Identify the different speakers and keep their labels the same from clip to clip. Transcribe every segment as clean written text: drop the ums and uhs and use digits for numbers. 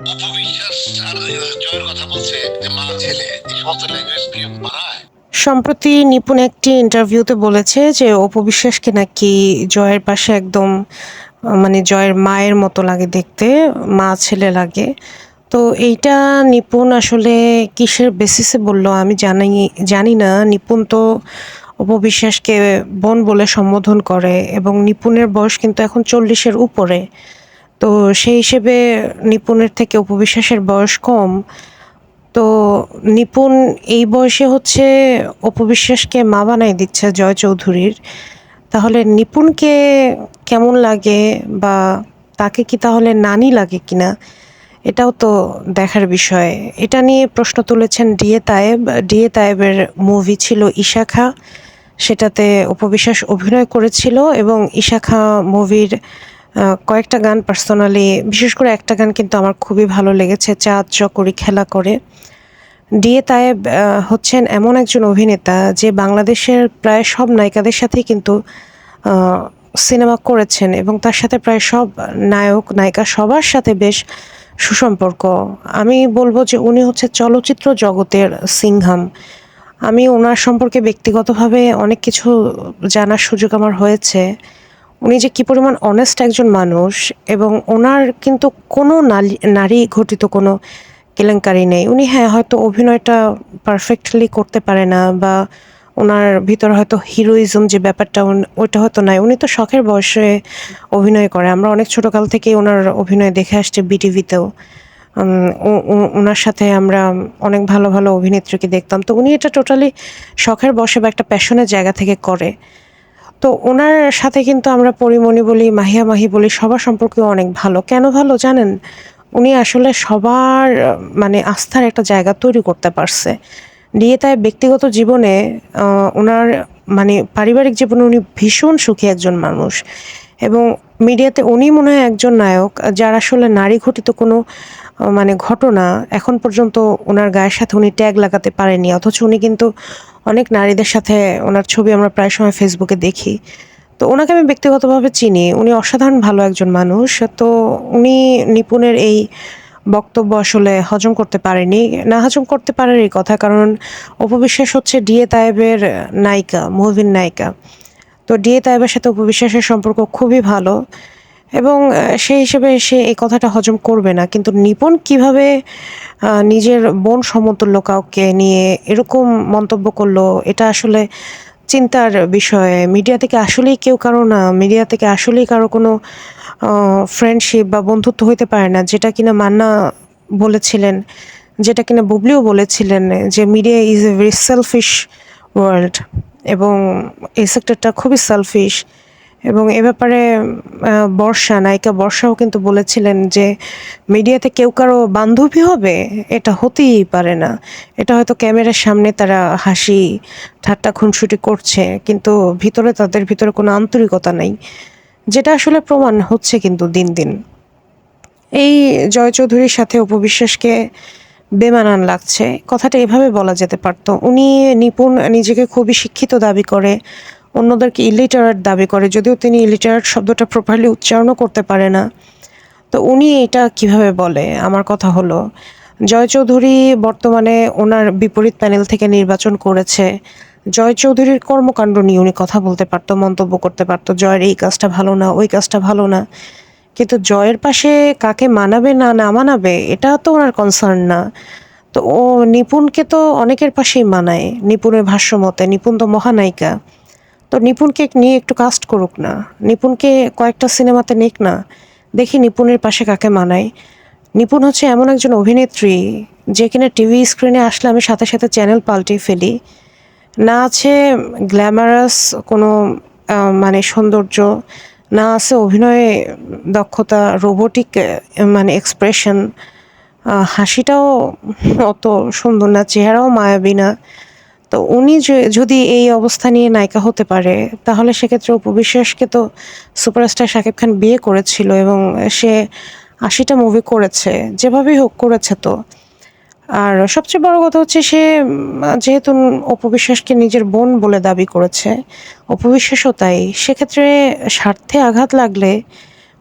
Speaker 1: অপবিশ্বাস আর জয়ের কথা বলছে যে মা ছেলে এই সমস্ত ল্যাঙ্গুয়েজ কি মানায়?
Speaker 2: সম্প্রতি নিপুণ একটি ইন্টারভিউতে বলেছে যে অপু বিশ্বাসকে নাকি জয়ের পাশে একদম মানে জয়ের মায়ের মতো লাগে দেখতে, মা ছেলে লাগে। তো এইটা নিপুণ আসলে কিসের বেসিসে বলল আমি জানি না। নিপুণ তো অপু বিশ্বাসকে বোন বলে সম্বোধন করে এবং নিপুণের বয়স কিন্তু এখন 40-এর উপরে। তো সেই হিসেবে নিপুণের থেকে অপু বিশ্বাসের বয়স কম। তো নিপুণ এই বয়সে হচ্ছে অপু বিশ্বাসকে মা বানাই দিচ্ছে জয় চৌধুরীর। তাহলে নিপুণকে কেমন লাগে, বা তাকে কি তাহলে নানি লাগে কিনা, এটাও তো দেখার বিষয়। এটা নিয়ে প্রশ্ন তুলেছেন ডিএ তায়েব। ডিএ তায়েবের মুভি ছিল ইশাখা, সেটাতে অপু বিশ্বাস অভিনয় করেছিল এবং ইশাখা মুভির কয়েকটা গান পার্সোনালি, বিশেষ করে একটা গান কিন্তু আমার খুবই ভালো লেগেছে, চাঁদ চকরি খেলা করে। ডিএ তায়েব হচ্ছেন এমন একজন অভিনেতা যে বাংলাদেশের প্রায় সব নায়িকাদের সাথেই কিন্তু সিনেমা করেছেন এবং তার সাথে প্রায় সব নায়ক নায়িকা সবার সাথে বেশ সুসম্পর্ক। আমি বলবো যে উনি হচ্ছে চলচ্চিত্র জগতের সিংহাম। আমি ওনার সম্পর্কে ব্যক্তিগতভাবে অনেক কিছু জানার সুযোগ আমার হয়েছে। উনি যে কী পরিমাণ অনেস্ট একজন মানুষ, এবং ওনার কিন্তু কোনো নারী ঘটিত কোনো কেলেঙ্কারি নেই। উনি হয়তো অভিনয়টা পারফেক্টলি করতে পারে না, বা ওনার ভিতরে হয়তো হিরোইজম যে ব্যাপারটা ওইটা হয়তো নাই। উনি তো শখের বয়সে অভিনয় করে। আমরা অনেক ছোটকাল থেকেই ওনার অভিনয় দেখে আসছি বিটিভিতেও। ওনার সাথে আমরা অনেক ভালো ভালো অভিনেত্রীকে দেখতাম। তো উনি এটা টোটালি শখের বশে বা একটা প্যাশনের জায়গা থেকে করে। তো ওনার সাথে কিন্তু আমরা পরিমণি বলি, মাহিয়া মাহি বলি, সবার সম্পর্কেও অনেক ভালো। কেন ভালো জানেন? উনি আসলে সবার মানে আস্থার একটা জায়গা তৈরি করতে পারছে। দিয়ে তাই ব্যক্তিগত জীবনে উনার মানে পারিবারিক জীবনে উনি ভীষণ সুখী একজন মানুষ। এবং মিডিয়াতে উনি মনে হয় একজন নায়ক যার আসলে নারী ঘটিত কোনো মানে ঘটনা এখন পর্যন্ত উনার গায়ের সাথে উনি ট্যাগ লাগাতে পারেনি। অথচ উনি কিন্তু অনেক নারীদের সাথে ওনার ছবি আমরা প্রায় সময় ফেসবুকে দেখি। তো উনাকে আমি ব্যক্তিগতভাবে চিনি। উনি অসাধারণ ভালো একজন মানুষ। তো উনি নিপুণের এই বক্তব্য আসলে হজম করতে পারেনি। না হজম করতে পারারই কথা। কারণ অপু বিশ্বাস হচ্ছে ডিএ তায়েবের নায়িকা, মুভির নায়িকা। তো ডিএ তায়েবের সাথে অপু বিশ্বাসের সম্পর্ক খুবই ভালো এবং সেই হিসেবে সে এই কথাটা হজম করবে না। কিন্তু নিপুণ কিভাবে নিজের বোন সমতুল্য কাউকে নিয়ে এরকম মন্তব্য করলো, এটা আসলে চিন্তার বিষয়। মিডিয়া থেকে আসলেই কেউ কারো না, মিডিয়া থেকে আসলেই কারো কোনো ফ্রেন্ডশিপ বা বন্ধুত্ব হইতে পারে না। যেটা কিনা মান্না বলেছিলেন, যেটা কিনা বুবলিও বলেছিলেন যে media is a very shellfish world, এবং এই সেক্টরটা খুবই সেলফিশ। এবং এ ব্যাপারে নায়িকা বর্ষাও কিন্তু বলেছিলেন যে মিডিয়াতে কেউ কারো বান্ধবী হবে, এটা হতেই পারে না। এটা হয়তো ক্যামেরার সামনে তারা হাসি ঠাট্টা খুনসুটি করছে, কিন্তু ভিতরে তাদের ভিতরে কোনো আন্তরিকতা নাই, যেটা আসলে প্রমাণ হচ্ছে কিন্তু দিন দিন। এই জয় চৌধুরীর সাথে অপু বিশ্বাসকে বেমানান লাগছে, কথাটা এভাবে বলা যেতে পারত। উনি নিপুণ নিজেকে খুবই শিক্ষিত দাবি করে, অন্যদেরকে ইলিটারেট দাবি করে, যদিও তিনি ইলিটারেট শব্দটা প্রপারলি উচ্চারণও করতে পারে না। তো উনি এটা কিভাবে বলে? আমার কথা হলো, জয় চৌধুরী বর্তমানে ওনার বিপরীত প্যানেল থেকে নির্বাচন করেছে। জয় চৌধুরীর কর্মকাণ্ড নিয়ে উনি কথা বলতে পারত, মন্তব্য করতে পারত, জয়ের এই কাজটা ভালো না, ওই কাজটা ভালো না। কিন্তু জয়ের পাশে কাকে মানাবে না না মানাবে এটা তো ওনার কনসার্ন না। তো ও নিপুণকে তো অনেকের পাশেই মানায়। নিপুণের ভাষ্যমতে নিপুণ তো মহানায়িকা। তো নিপুণকে নিয়ে একটু কাস্ট করুক না, নিপুণকে কয়েকটা সিনেমাতে নিক না, দেখি নিপুণের পাশে কাকে মানায়। নিপুণ হচ্ছে এমন একজন অভিনেত্রী যে কিনা টিভি স্ক্রিনে আসলে আমি সাথে সাথে চ্যানেল পাল্টে ফেলি। না আছে গ্ল্যামারাস কোনো মানে সৌন্দর্য, না আছে অভিনয়ে দক্ষতা, রোবোটিক মানে এক্সপ্রেশন, হাসিটাও অত সুন্দর না, চেহারাও মায়াবী না। তো উনি যদি এই অবস্থা নিয়ে নায়িকা হতে পারে, তাহলে সেক্ষেত্রে অপু বিশ্বাসকে তো সুপারস্টার শাকিব খান বিয়ে করেছিল এবং সে ৮০টা মুভি করেছে, যেভাবেই হোক করেছে তো। আর সবচেয়ে বড় কথা হচ্ছে সে যেহেতু অপু বিশ্বাসকে নিজের বোন বলে দাবি করেছে, অপু বিশ্বাসও তাই। সেক্ষেত্রে স্বার্থে আঘাত লাগলে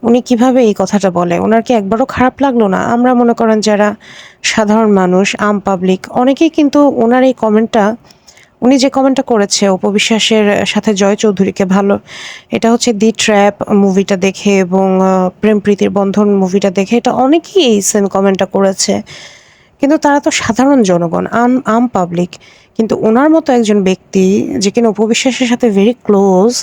Speaker 2: উনি কিভাবে এই কথাটা বলে? উনার কি একবারও খারাপ লাগলো না? আমরা মনে করেন যারা সাধারণ মানুষ, পাবলিক অনেকেই কিন্তু উনার এই কমেন্টটা উনি যে কমেন্টটা করেছে অপু বিশ্বাসের সাথে জয় চৌধুরীকে ভালো এটা হচ্ছে 'দি ট্র্যাপ' মুভিটা দেখে এবং 'প্রেম প্রীতির বন্ধন' মুভিটা দেখে এটা অনেকেই এই সেম কমেন্টটা করেছে। কিন্তু তারা তো সাধারণ জনগণ, পাবলিক। কিন্তু উনার মতো একজন ব্যক্তি যে কিনা অপু বিশ্বাসের সাথে ভেরি ক্লোজ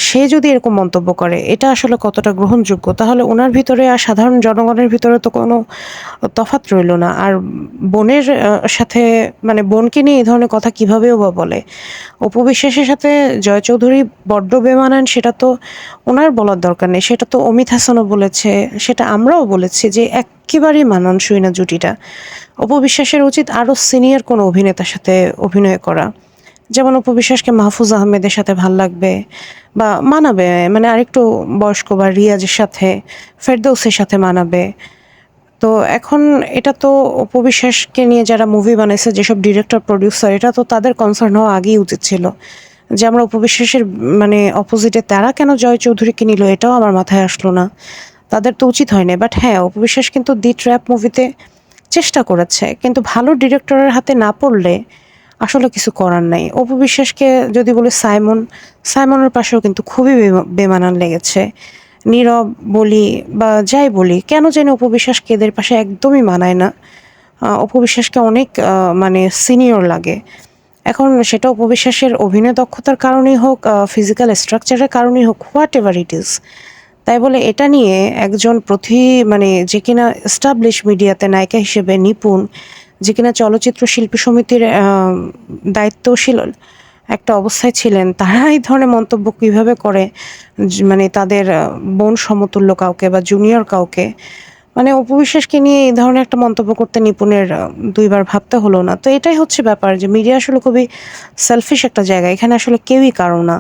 Speaker 2: সে যদি এরকম মন্তব্য করে এটা আসলে কতটা গ্রহণযোগ্য? তাহলে উনার ভিতরে আর সাধারণ জনগণের ভিতরে তো কোনো তফাৎ রইল না। আর বোনের সাথে মানে বোনকে নিয়ে এই ধরনের কথা কিভাবেও বা বলে? অপু বিশ্বাসের সাথে জয় চৌধুরী বড্ড বেমানান সেটা তো উনার বলার দরকার নেই। সেটা তো অমিত হাসানও বলেছে, সেটা আমরাও বলেছি যে এক্কেবারেই মানানসই না জুটিটা। অপু বিশ্বাসের উচিত আরও সিনিয়র কোনো অভিনেতার সাথে অভিনয় করা। যেমন অপু বিশ্বাসকে মাহফুজ আহমেদের সাথে ভাল লাগবে বা মানাবে মানে আরেকটু বয়স্ক বা রিয়াজের সাথে, ফেরদৌসের সাথে মানাবে। তো এখন এটা তো অপু বিশ্বাসকে নিয়ে যারা মুভি বানাইছে যেসব ডিরেক্টর, প্রোডিউসার এটা তো তাদের কনসার্ন হওয়া আগেই উচিত ছিল। যে আমরা অপু বিশ্বাসের মানে অপোজিটে তারা কেন জয় চৌধুরীকে নিল এটাও আমার মাথায় আসলো না। তাদের তো উচিত হয়নি। বাট হ্যাঁ, অপু বিশ্বাস কিন্তু 'দি ট্র্যাপ' মুভিতে চেষ্টা করেছে। কিন্তু ভালো ডিরেক্টরের হাতে না পড়লে আসলে কিছু করার নাই। অপু বিশ্বাসকে যদি বলি সাইমনের পাশেও কিন্তু খুবই বেমানান লেগেছে। নীরব বলি বা যাই বলি, কেন জানি অপু বিশ্বাসকে এদের পাশে একদমই মানায় না। অপু বিশ্বাসকে অনেক মানে সিনিয়র লাগে। এখন সেটা অপু বিশ্বাসের অভিনয় দক্ষতার কারণেই হোক, ফিজিক্যাল স্ট্রাকচারের কারণেই হোক, হোয়াট এভার ইট ইজ। তাই বলে এটা নিয়ে একজন মানে যে কিনা এস্টাবলিশ মিডিয়াতে নায়িকা হিসেবে নিপুণ, যে কিনা চলচ্চিত্র শিল্পী সমিতির দায়িত্বশীল একটা অবস্থায় ছিলেন, তারা এই ধরনের মন্তব্য কিভাবে করে মানে তাদের বোন সমতুল্য কাউকে বা জুনিয়র কাউকে মানে অপু বিশ্বাসকে নিয়ে এই ধরনের একটা মন্তব্য করতে নিপুণের ২ বার ভাবতে হলো না। তো এটাই হচ্ছে ব্যাপার যে মিডিয়া আসলে খুবই সেলফিশ একটা জায়গা। এখানে আসলে কেউই কারো না।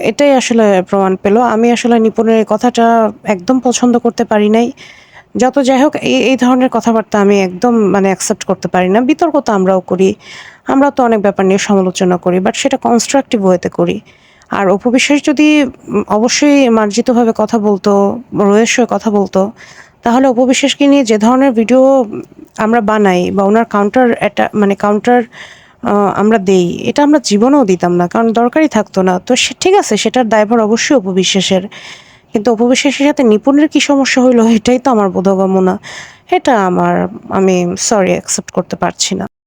Speaker 2: এটাই আসলে প্রমাণ পেল। আমি আসলে নিপুণের এই কথাটা একদম পছন্দ করতে পারি নাই। যত যাই হোক এই ধরনের কথাবার্তা আমি একদম মানে অ্যাকসেপ্ট করতে পারি না। বিতর্ক তো আমরাও করি। আমরাও তো অনেক ব্যাপার নিয়ে সমালোচনা করি। বাট সেটা কনস্ট্রাকটিভ ওয়েতে করি। আর অপু বিশ্বাস যদি অবশ্যই মার্জিতভাবে কথা বলতো, রয়েসয়ে কথা বলতো, তাহলে অপু বিশ্বাসকে নিয়ে যে ধরনের ভিডিও আমরা বানাই বা উনার কাউন্টার আমরা দেই, এটা আমরা জীবনেও দিতাম না। কারণ দরকারই থাকতো না। তো ঠিক আছে সেটার দায়ভার অবশ্যই অপু বিশ্বাসের। কিন্তু অপু বিশ্বাসের সাথে নিপুণের কি সমস্যা হইলো এটাই তো আমার বোধগম্য না। এটা আমি সরি অ্যাকসেপ্ট করতে পারছি না।